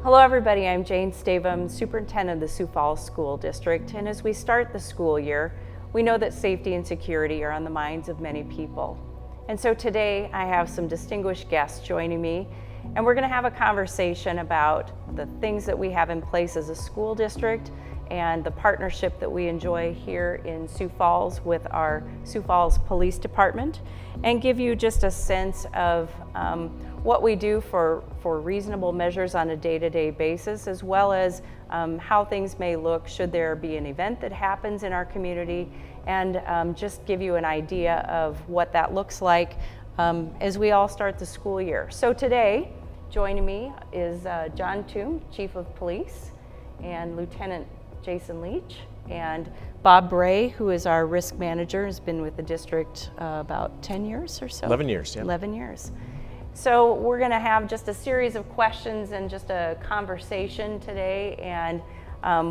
Hello everybody, I'm Jane Stavem, Superintendent of the Sioux Falls School District, and as we start the school year, we know that safety and security are on the minds of many people. And so today I have some distinguished guests joining me, and we're going to have a conversation about the things that we have in place as a school district and the partnership that we enjoy here in Sioux Falls with our Sioux Falls Police Department, and give you just a sense of what we do for reasonable measures on a day-to-day basis, as well as how things may look should there be an event that happens in our community, and just give you an idea of what that looks like as we all start the school year. So today, joining me is John Thum, Chief of Police, and Lieutenant Jason Leach, and Bob Bray, who is our risk manager, has been with the district about 10 years or so? 11 years, yeah. 11 years. So we're going to have just a series of questions and just a conversation today, and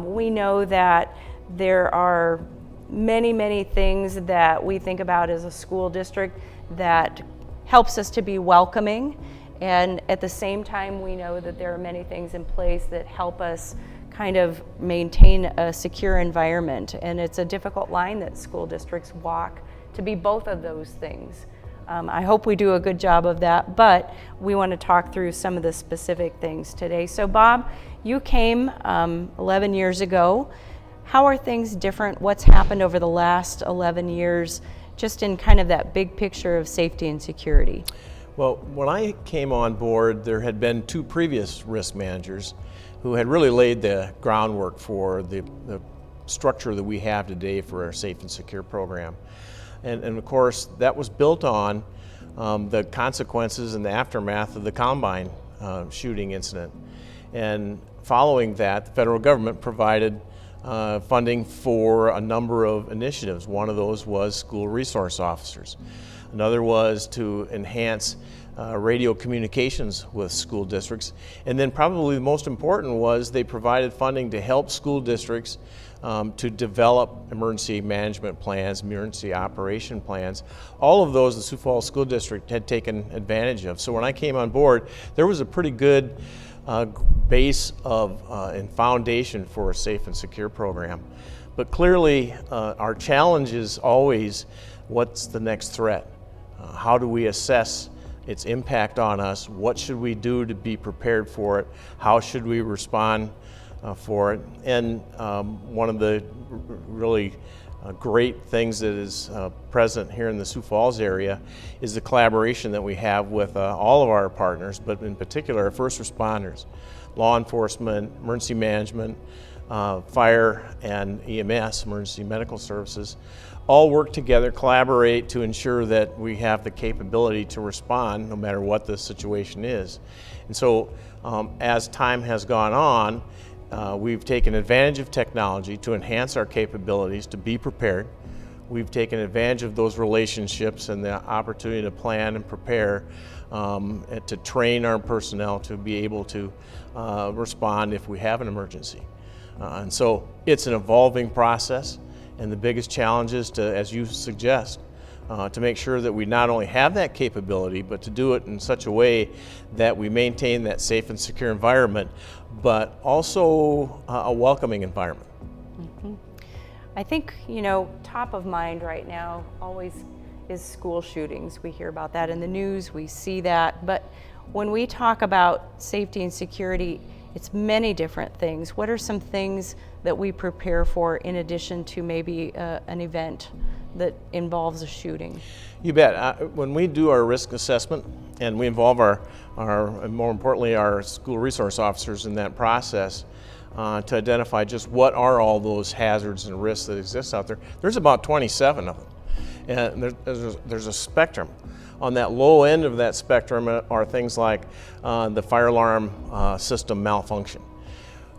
we know that there are many things that we think about as a school district that helps us to be welcoming, and at the same time we know that there are many things in place that help us kind of maintain a secure environment, and it's a difficult line that school districts walk to be both of those things. I hope we do a good job of that, but we want to talk through some of the specific things today. So Bob, you came 11 years ago. How are things different? What's happened over the last 11 years, just in kind of that big picture of safety and security? Well, when I came on board, there had been two previous risk managers who had really laid the groundwork for the structure that we have today for our safe and secure program. And of course, that was built on the consequences and the aftermath of the Columbine shooting incident. And following that, the federal government provided funding for a number of initiatives. One of those was school resource officers. Another was to enhance radio communications with school districts. And then probably the most important was they provided funding to help school districts to develop emergency management plans, emergency operation plans. All of those the Sioux Falls School District had taken advantage of. So when I came on board, there was a pretty good base of and foundation for a safe and secure program. But clearly our challenge is always, what's the next threat? How do we assess its impact on us? What should we do to be prepared for it? How should we respond for it? And one of the really great things that is present here in the Sioux Falls area is the collaboration that we have with all of our partners, but in particular our first responders, law enforcement, emergency management, fire and EMS, emergency medical services, all work together, collaborate to ensure that we have the capability to respond no matter what the situation is. And so as time has gone on, we've taken advantage of technology to enhance our capabilities to be prepared. We've taken advantage of those relationships and the opportunity to plan and prepare, and to train our personnel to be able to respond if we have an emergency. And so it's an evolving process, and the biggest challenge is to, as you suggest, to make sure that we not only have that capability, but to do it in such a way that we maintain that safe and secure environment, but also a welcoming environment. Mm-hmm. I think, top of mind right now always is school shootings. We hear about that in the news, we see that, but when we talk about safety and security, it's many different things. What are some things that we prepare for in addition to maybe an event that involves a shooting? You bet. When we do our risk assessment, and we involve our more importantly, our school resource officers in that process, to identify just what are all those hazards and risks that exist out there. There's about 27 of them, and there's a spectrum. On that low end of that spectrum are things like the fire alarm system malfunction.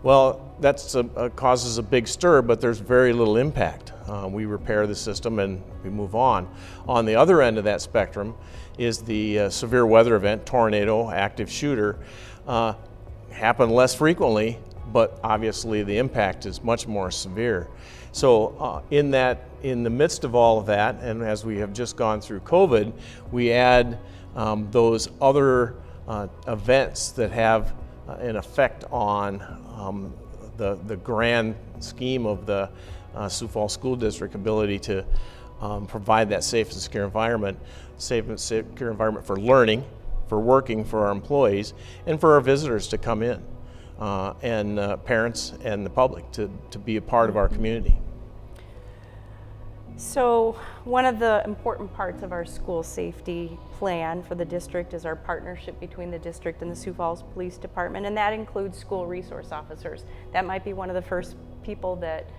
Well, that causes a big stir, but there's very little impact. We repair the system and we move on. On the other end of that spectrum is the severe weather event, tornado, active shooter. Happen less frequently, but obviously the impact is much more severe. So in the midst of all of that, and as we have just gone through COVID, we add those other events that have an effect on the grand scheme of the Sioux Falls School District ability to provide that safe and secure environment for learning, for working for our employees, and for our visitors to come in, and parents and the public to be a part of our community. So one of the important parts of our school safety plan for the district is our partnership between the district and the Sioux Falls Police Department, and that includes school resource officers. That might be one of the first people that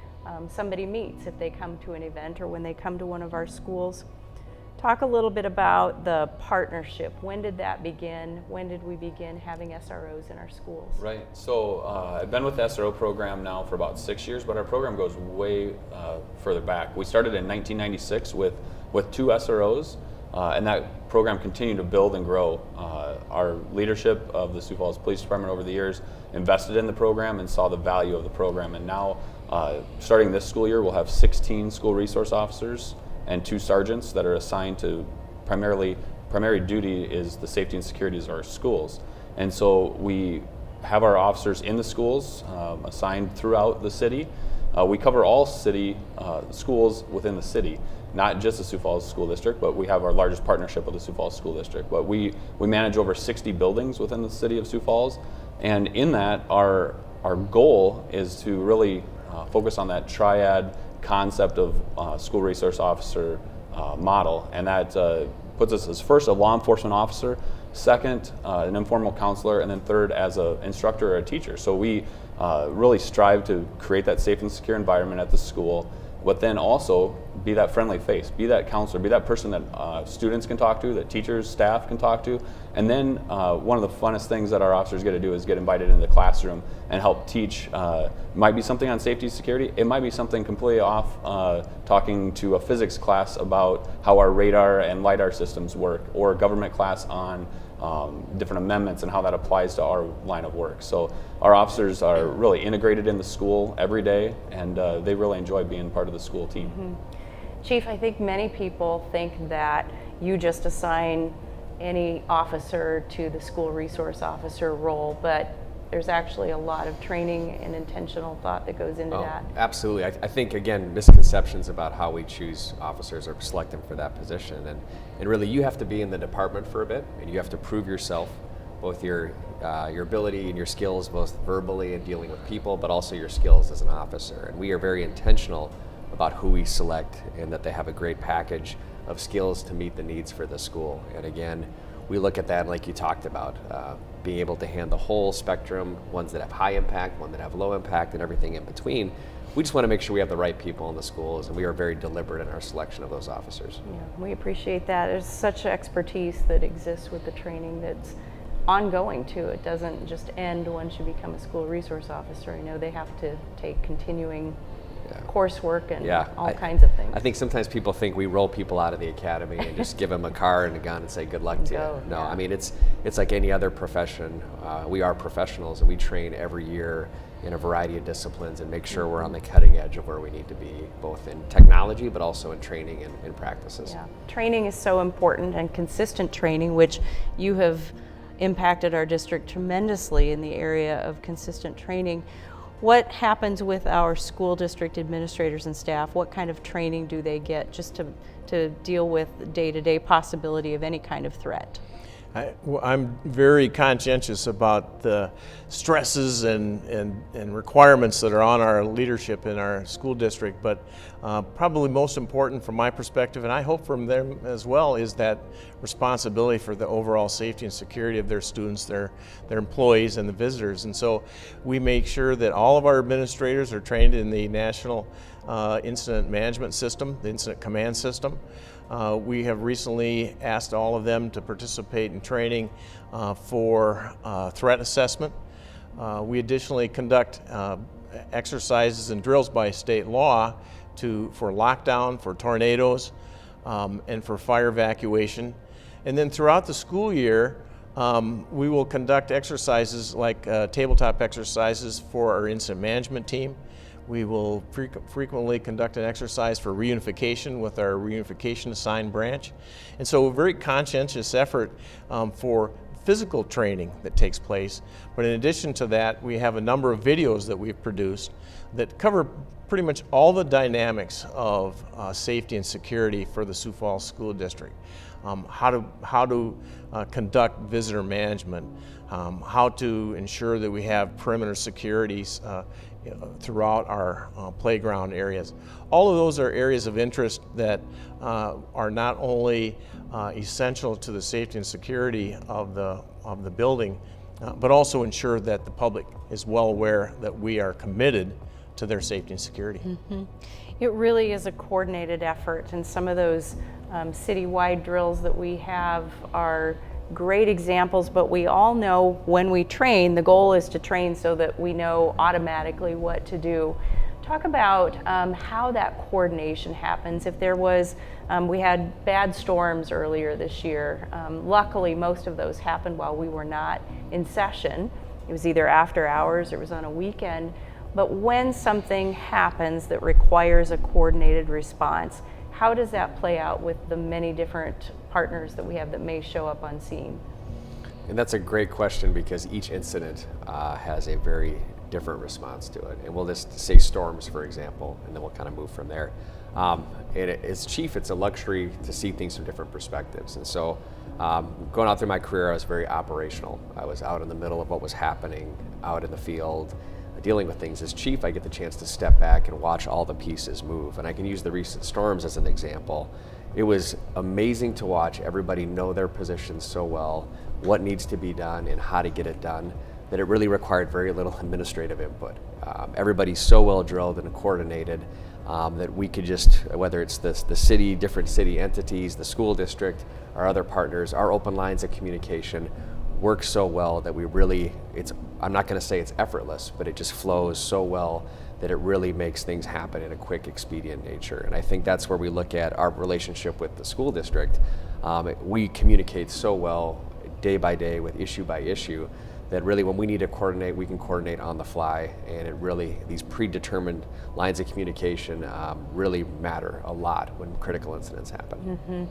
somebody meets if they come to an event or when they come to one of our schools. Talk a little bit about the partnership. When did that begin? When did we begin having SROs in our schools? Right. So I've been with the SRO program now for about 6 years, but our program goes way further back. We started in 1996 with 2 SROs, and that program continued to build and grow. Our leadership of the Sioux Falls Police Department over the years invested in the program and saw the value of the program. And now, starting this school year, we'll have 16 school resource officers and 2 sergeants that are assigned to primary duty is the safety and security of our schools. And so we have our officers in the schools assigned throughout the city. We cover all city schools within the city, not just the Sioux Falls School District, but we have our largest partnership with the Sioux Falls School District. But we manage over 60 buildings within the city of Sioux Falls, and in that our goal is to really focus on that triad concept of school resource officer model, and that puts us as first a law enforcement officer, second an informal counselor, and then third as an instructor or a teacher. So we really strive to create that safe and secure environment at the school, but then also be that friendly face, be that counselor, be that person that students can talk to, that teachers, staff can talk to. And then one of the funnest things that our officers get to do is get invited into the classroom and help teach. Might be something on safety and security. It might be something completely off, talking to a physics class about how our radar and LiDAR systems work, or a government class on different amendments and how that applies to our line of work. So our officers are really integrated in the school every day, and they really enjoy being part of the school team. Mm-hmm. Chief, I think many people think that you just assign any officer to the school resource officer role, but there's actually a lot of training and intentional thought that goes into that. Absolutely. I think, again, misconceptions about how we choose officers or select them for that position. And really, you have to be in the department for a bit, and you have to prove yourself, both your ability and your skills, both verbally and dealing with people, but also your skills as an officer. And we are very intentional about who we select, and that they have a great package of skills to meet the needs for the school. And again, we look at that like you talked about, being able to handle the whole spectrum, ones that have high impact, ones that have low impact, and everything in between. We just want to make sure we have the right people in the schools, and we are very deliberate in our selection of those officers. Yeah, we appreciate that. There's such expertise that exists with the training that's ongoing too. It doesn't just end once you become a school resource officer. I know they have to take continuing coursework and all kinds of things. I think sometimes people think we roll people out of the academy and just give them a car and a gun and say good luck to you. No, I mean it's like any other profession. We are professionals, and we train every year in a variety of disciplines and make sure we're on the cutting edge of where we need to be, both in technology but also in training and practices. Yeah, training is so important, and consistent training, which you have impacted our district tremendously in the area of consistent training. What happens with our school district administrators and staff? What kind of training do they get just to deal with day-to-day possibility of any kind of threat? I'm very conscientious about the stresses and requirements that are on our leadership in our school district, but probably most important from my perspective, and I hope from them as well, is that responsibility for the overall safety and security of their students, their employees, and the visitors. And so we make sure that all of our administrators are trained in the National Incident Management System, the Incident Command System. We have recently asked all of them to participate in training for threat assessment. We additionally conduct exercises and drills by state law for lockdown, for tornadoes, and for fire evacuation. And then throughout the school year, we will conduct exercises like tabletop exercises for our incident management team. We will frequently conduct an exercise for reunification with our reunification assigned branch. And so a very conscientious effort for physical training that takes place, but in addition to that, we have a number of videos that we've produced that cover pretty much all the dynamics of safety and security for the Sioux Falls School District. How to conduct visitor management, how to ensure that we have perimeter securities throughout our playground areas. All of those are areas of interest that are not only essential to the safety and security of the building, but also ensure that the public is well aware that we are committed to their safety and security. Mm-hmm. It really is a coordinated effort, and some of those citywide drills that we have are great examples, but we all know when we train, the goal is to train so that we know automatically what to do. Talk about how that coordination happens. If there was, we had bad storms earlier this year. Luckily, most of those happened while we were not in session. It was either after hours or it was on a weekend. But when something happens that requires a coordinated response, how does that play out with the many different partners that we have that may show up on scene? And that's a great question, because each incident has a very different response to it. And we'll just say storms, for example, and then we'll kind of move from there. And as chief, it's a luxury to see things from different perspectives. And so going out through my career, I was very operational. I was out in the middle of what was happening, out in the field, dealing with things. As chief, I get the chance to step back and watch all the pieces move. And I can use the recent storms as an example. It was amazing to watch everybody know their positions so well, what needs to be done and how to get it done, that it really required very little administrative input. Everybody's so well drilled and coordinated that we could just, whether it's the city, different city entities, the school district, our other partners, our open lines of communication work so well that we really, I'm not going to say it's effortless, but it just flows so well that it really makes things happen in a quick, expedient nature. And I think that's where we look at our relationship with the school district. We communicate so well day by day with issue by issue that really when we need to coordinate, we can coordinate on the fly, and it really, these predetermined lines of communication really matter a lot when critical incidents happen. Mm-hmm.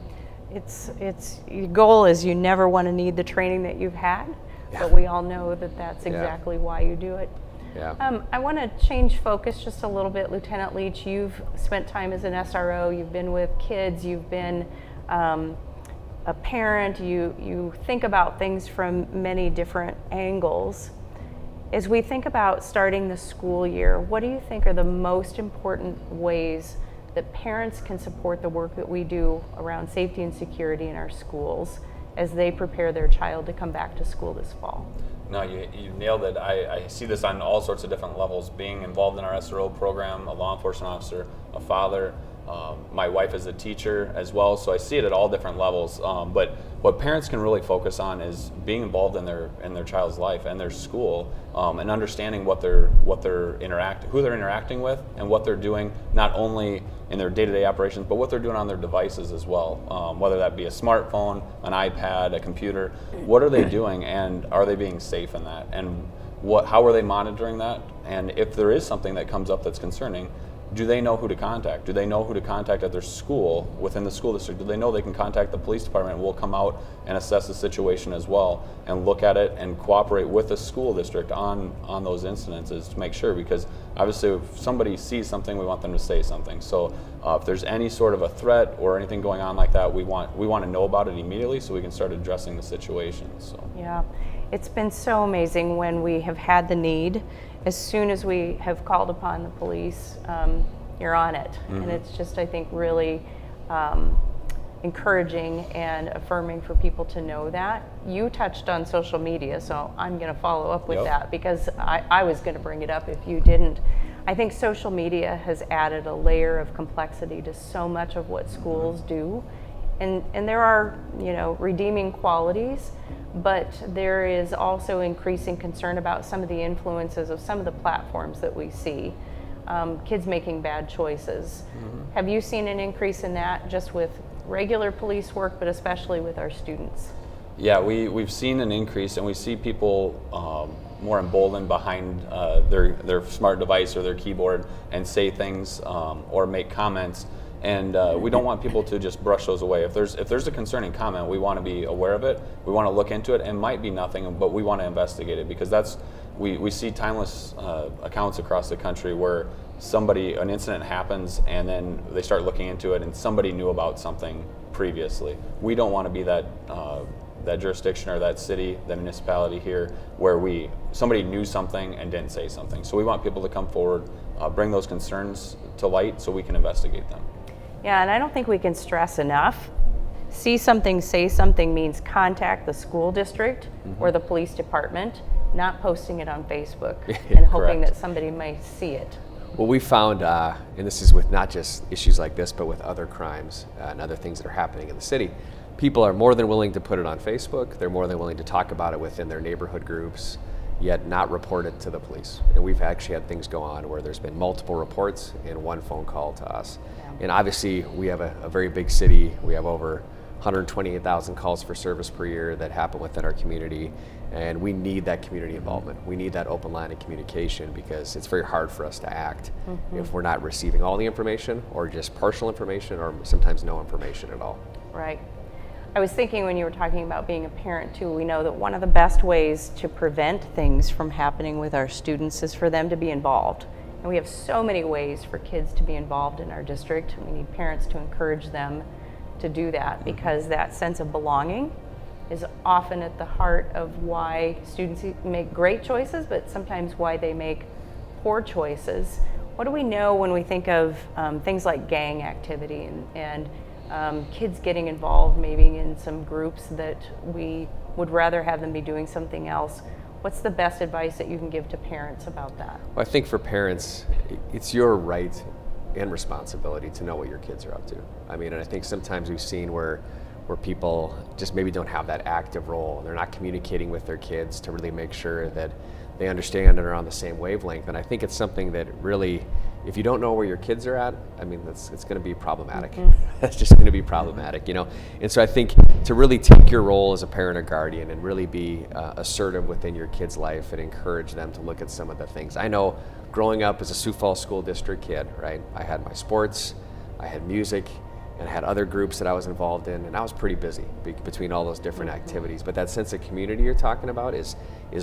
It's your goal is you never want to need the training that you've had, but we all know that that's exactly why you do it. Yeah. I want to change focus just a little bit. Lieutenant Leach, you've spent time as an SRO, you've been with kids, you've been a parent, you think about things from many different angles. As we think about starting the school year, what do you think are the most important ways that parents can support the work that we do around safety and security in our schools as they prepare their child to come back to school this fall? No, you nailed it. I see this on all sorts of different levels. Being involved in our SRO program, a law enforcement officer, a father, my wife is a teacher as well, so I see it at all different levels. But what parents can really focus on is being involved in their child's life and their school, and understanding who they're interacting with, and what they're doing, not only in their day-to-day operations, but what they're doing on their devices as well. Whether that be a smartphone, an iPad, a computer, what are they doing, and are they being safe in that? And how are they monitoring that? And if there is something that comes up that's concerning, do they know who to contact? Do they know who to contact at their school, within the school district? Do they know they can contact the police department? We'll come out and assess the situation as well and look at it and cooperate with the school district on those incidences to make sure, because obviously if somebody sees something, we want them to say something. So if there's any sort of a threat or anything going on like that, we want to know about it immediately so we can start addressing the situation. So. Yeah, it's been so amazing when we have had the need. As soon as we have called upon the police, you're on it. Mm-hmm. And it's just, I think, really encouraging and affirming for people to know that. You touched on social media, so I'm going to follow up with that, because I was going to bring it up if you didn't. I think social media has added a layer of complexity to so much of what schools do. And there are, redeeming qualities, but there is also increasing concern about some of the influences of some of the platforms that we see. Kids making bad choices. Mm-hmm. Have you seen an increase in that just with regular police work, but especially with our students? Yeah, we've seen an increase, and we see people more emboldened behind their smart device or their keyboard and say things or make comments And we don't want people to just brush those away. If there's a concerning comment, we want to be aware of it. We want to look into it. It might be nothing, but we want to investigate it, because we see timeless accounts across the country where an incident happens and then they start looking into it and somebody knew about something previously. We don't want to be that jurisdiction or that city, that municipality here where somebody knew something and didn't say something. So we want people to come forward, bring those concerns to light so we can investigate them. Yeah, and I don't think we can stress enough. See something, say something means contact the school district or the police department, not posting it on Facebook and hoping that somebody might see it. Well, we found, and this is with not just issues like this, but with other crimes and other things that are happening in the city, people are more than willing to put it on Facebook. They're more than willing to talk about it within their neighborhood groups, yet not report it to the police. And we've actually had things go on where there's been multiple reports and one phone call to us. And obviously we have a very big city. We have over 128,000 calls for service per year that happen within our community. And we need that community involvement. We need that open line of communication, because it's very hard for us to act if we're not receiving all the information, or just partial information, or sometimes no information at all. Right. I was thinking when you were talking about being a parent too, we know that one of the best ways to prevent things from happening with our students is for them to be involved. And we have so many ways for kids to be involved in our district. We need parents to encourage them to do that, because that sense of belonging is often at the heart of why students make great choices, but sometimes why they make poor choices. What do we know when we think of things like gang activity and kids getting involved maybe in some groups that we would rather have them be doing something else? What's the best advice that you can give to parents about that? Well, I think for parents, it's your right and responsibility to know what your kids are up to. I mean, and I think sometimes we've seen where people just maybe don't have that active role, and they're not communicating with their kids to really make sure that they understand and are on the same wavelength. And I think it's something that really, if you don't know where your kids are at, I mean, it's going to be problematic. That's just going to be problematic, you know? And so I think to really take your role as a parent or guardian and really be assertive within your kid's life and encourage them to look at some of the things. I know growing up as a Sioux Falls School District kid, right, I had my sports, I had music, and I had other groups that I was involved in, and I was pretty busy between all those different activities. But that sense of community you're talking about is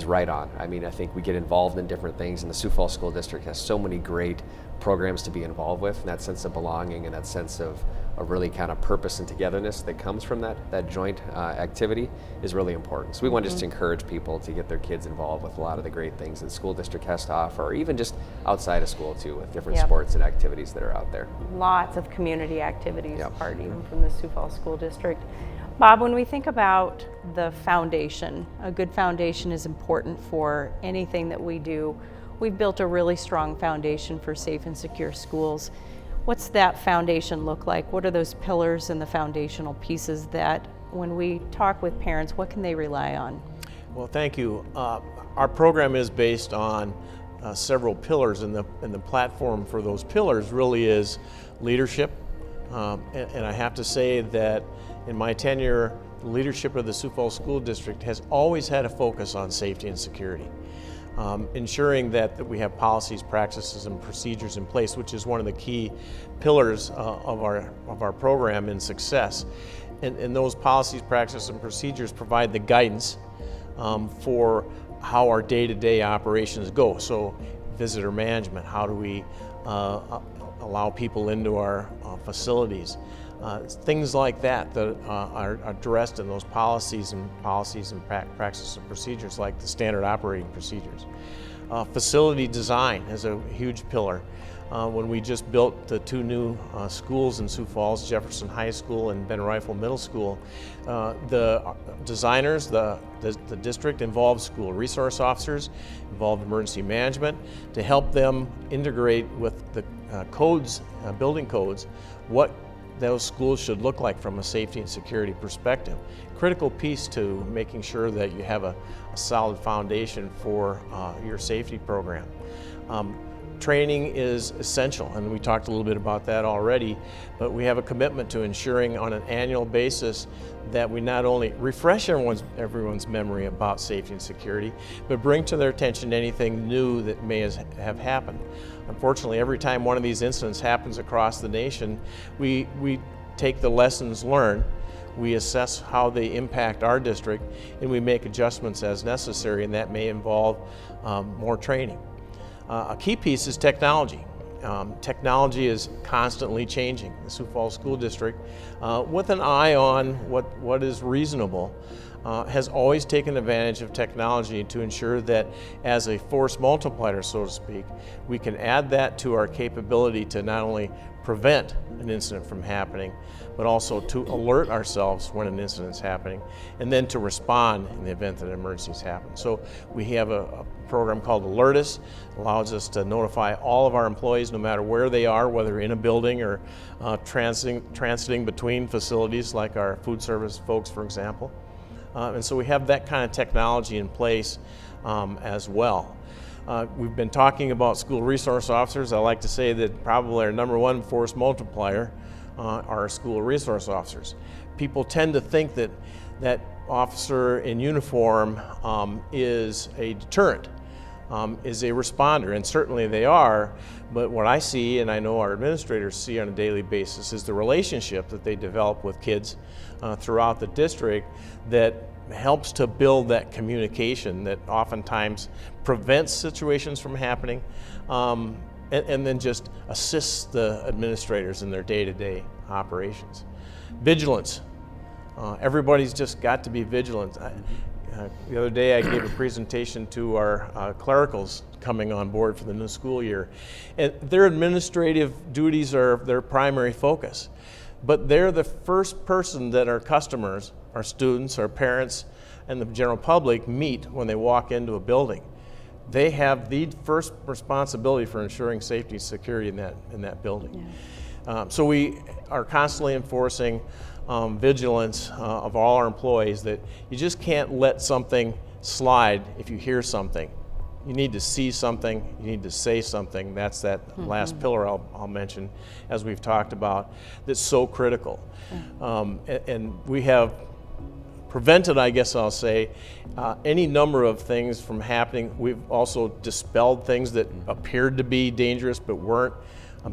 right on. I mean, I think we get involved in different things, and the Sioux Falls School District has so many great programs to be involved with, and that sense of belonging and that sense of really kind of purpose and togetherness that comes from that joint activity is really important. So we want to just encourage people to get their kids involved with a lot of the great things that the school district has to offer, or even just outside of school too, with different sports and activities that are out there. Lots of community activities apart even from the Sioux Falls School District. Bob, when we think about the foundation, a good foundation is important for anything that we do. We've built a really strong foundation for safe and secure schools. What's that foundation look like? What are those pillars and the foundational pieces that when we talk with parents, what can they rely on? Well, thank you. Our program is based on several pillars, and the platform for those pillars really is leadership. And I have to say that in my tenure, the leadership of the Sioux Falls School District has always had a focus on safety and security. Ensuring that we have policies, practices, and procedures in place, which is one of the key pillars of our program in success. And those policies, practices, and procedures provide the guidance for how our day-to-day operations go. So visitor management, how do we allow people into our facilities? Things like that are addressed in those policies and practices and procedures, like the standard operating procedures. Facility design is a huge pillar. When we just built the two new schools in Sioux Falls, Jefferson High School and Ben Rifle Middle School, the designers, the district involved school resource officers, involved emergency management to help them integrate with the codes, building codes, what those schools should look like from a safety and security perspective. Critical piece to making sure that you have a solid foundation for your safety program. training is essential, and we talked a little bit about that already, but we have a commitment to ensuring on an annual basis that we not only refresh everyone's memory about safety and security, but bring to their attention anything new that may have happened. Unfortunately, every time one of these incidents happens across the nation, we take the lessons learned, we assess how they impact our district, and we make adjustments as necessary, and that may involve more training. A key piece is technology. Technology is constantly changing. The Sioux Falls School District, with an eye on what is reasonable, has always taken advantage of technology to ensure that as a force multiplier, so to speak, we can add that to our capability to not only prevent an incident from happening, but also to alert ourselves when an incident is happening, and then to respond in the event that an emergency has happened. So we have a program called Alert Us. It allows us to notify all of our employees, no matter where they are, whether in a building or transiting between facilities, like our food service folks, for example. And so we have that kind of technology in place as well. We've been talking about school resource officers. I like to say that probably our number one force multiplier are school resource officers. People tend to think that that officer in uniform is a deterrent, is a responder, and certainly they are, but what I see, and I know our administrators see on a daily basis, is the relationship that they develop with kids throughout the district that helps to build that communication that oftentimes prevents situations from happening, and then just assists the administrators in their day-to-day operations. Vigilance. Everybody's just got to be vigilant. The other day I gave a presentation to our clericals coming on board for the new school year, and their administrative duties are their primary focus, but they're the first person that our customers, our students, our parents, and the general public meet when they walk into a building. They have the first responsibility for ensuring safety and security in that building. Yeah. So we are constantly enforcing vigilance of all our employees, that you just can't let something slide if you hear something. You need to see something, you need to say something. That's that last pillar I'll mention, as we've talked about, that's so critical. And we have prevented, I guess I'll say, any number of things from happening. We've also dispelled things that appeared to be dangerous but weren't,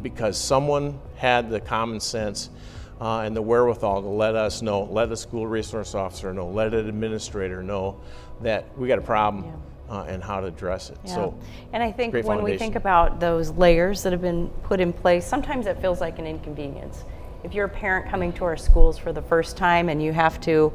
because someone had the common sense and the wherewithal to let us know, let the school resource officer know, let an administrator know that we got a problem. And how to address it. Yeah. So, and I think when we think about those layers that have been put in place, sometimes it feels like an inconvenience. If you're a parent coming to our schools for the first time and you have to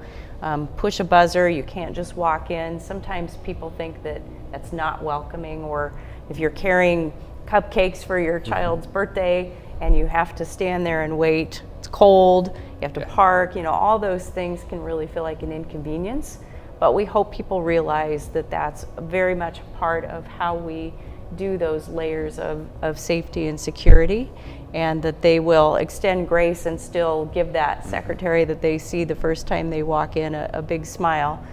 push a buzzer, you can't just walk in. Sometimes people think that that's not welcoming, or if you're carrying cupcakes for your child's birthday and you have to stand there and wait, it's cold, you have to park, all those things can really feel like an inconvenience. But we hope people realize that that's very much part of how we do those layers of safety and security, and that they will extend grace and still give that secretary that they see the first time they walk in a big smile.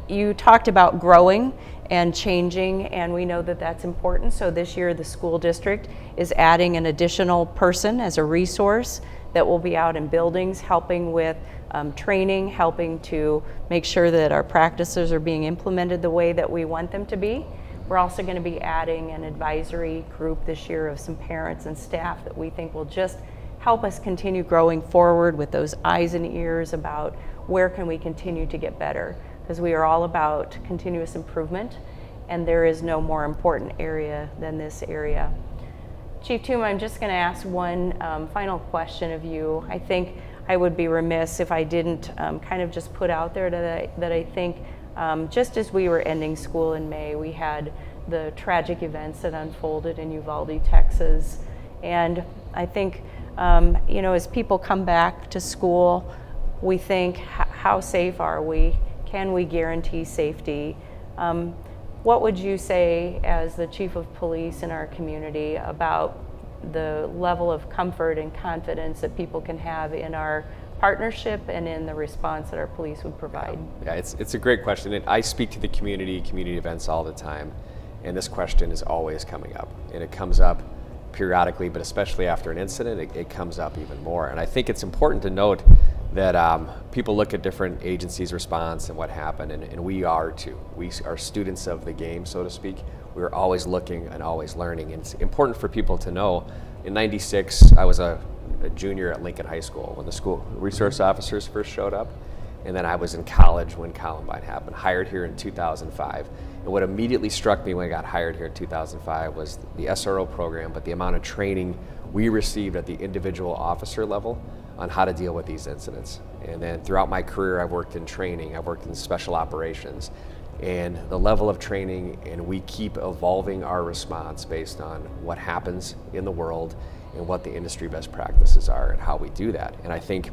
You talked about growing and changing, and we know that that's important. So this year the school district is adding an additional person as a resource that will be out in buildings helping with training, helping to make sure that our practices are being implemented the way that we want them to be. We're also going to be adding an advisory group this year of some parents and staff that we think will just help us continue growing forward with those eyes and ears about where can we continue to get better, because we are all about continuous improvement, and there is no more important area than this area. Chief Thum, I'm just going to ask one final question of you. I think I would be remiss if I didn't kind of just put out there that I think just as we were ending school in May, we had the tragic events that unfolded in Uvalde, Texas. And I think, as people come back to school, we think, how safe are we? Can we guarantee safety? What would you say as the chief of police in our community about the level of comfort and confidence that people can have in our partnership and in the response that our police would provide? Yeah, it's a great question. And I speak to the community events all the time. And this question is always coming up, and it comes up periodically, but especially after an incident, it comes up even more. And I think it's important to note that people look at different agencies' response and what happened, and we are too. We are students of the game, so to speak. We're always looking and always learning. And it's important for people to know, in '96, I was a junior at Lincoln High School when the school resource officers first showed up. And then I was in college when Columbine happened, hired here in 2005. And what immediately struck me when I got hired here in 2005 was the SRO program, but the amount of training we received at the individual officer level on how to deal with these incidents. And then throughout my career, I've worked in training, I've worked in special operations, and the level of training, and we keep evolving our response based on what happens in the world and what the industry best practices are and how we do that. And I think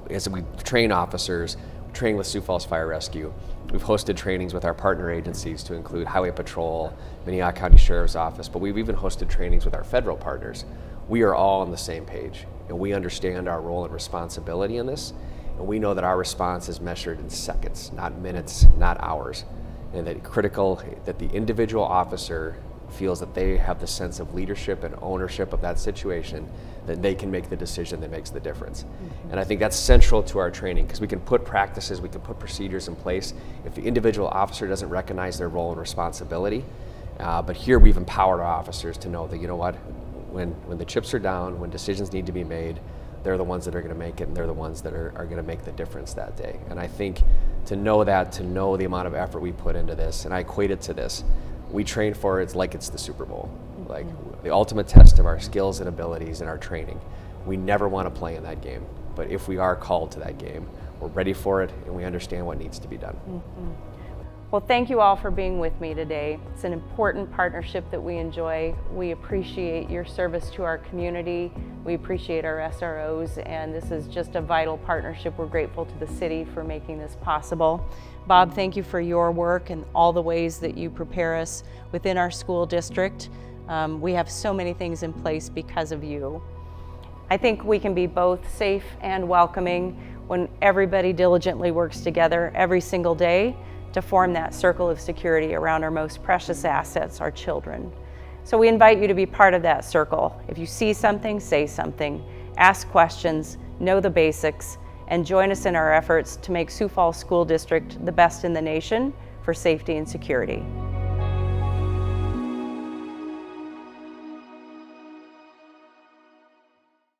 as we train officers, train with Sioux Falls Fire Rescue, we've hosted trainings with our partner agencies to include Highway Patrol, Minnehaha County Sheriff's Office, but we've even hosted trainings with our federal partners. We are all on the same page, and we understand our role and responsibility in this, and we know that our response is measured in seconds, not minutes, not hours, and that critical that the individual officer feels that they have the sense of leadership and ownership of that situation, that they can make the decision that makes the difference. Mm-hmm. And I think that's central to our training, because we can put practices, we can put procedures in place. If the individual officer doesn't recognize their role and responsibility, but here we've empowered our officers to know that, you know what, when the chips are down, when decisions need to be made, they're the ones that are going to make it, and they're the ones that are going to make the difference that day. And I think to know that, to know the amount of effort we put into this, and I equate it to this, we train for it like it's the Super Bowl, like the ultimate test of our skills and abilities and our training. We never want to play in that game, but if we are called to that game, we're ready for it and we understand what needs to be done. Mm-hmm. Well, thank you all for being with me today. It's an important partnership that we enjoy. We appreciate your service to our community. We appreciate our SROs, and this is just a vital partnership. We're grateful to the city for making this possible. Bob, thank you for your work and all the ways that you prepare us within our school district. We have so many things in place because of you. I think we can be both safe and welcoming when everybody diligently works together every single day to form that circle of security around our most precious assets, our children. So we invite you to be part of that circle. If you see something, say something, ask questions, know the basics, and join us in our efforts to make Sioux Falls School District the best in the nation for safety and security.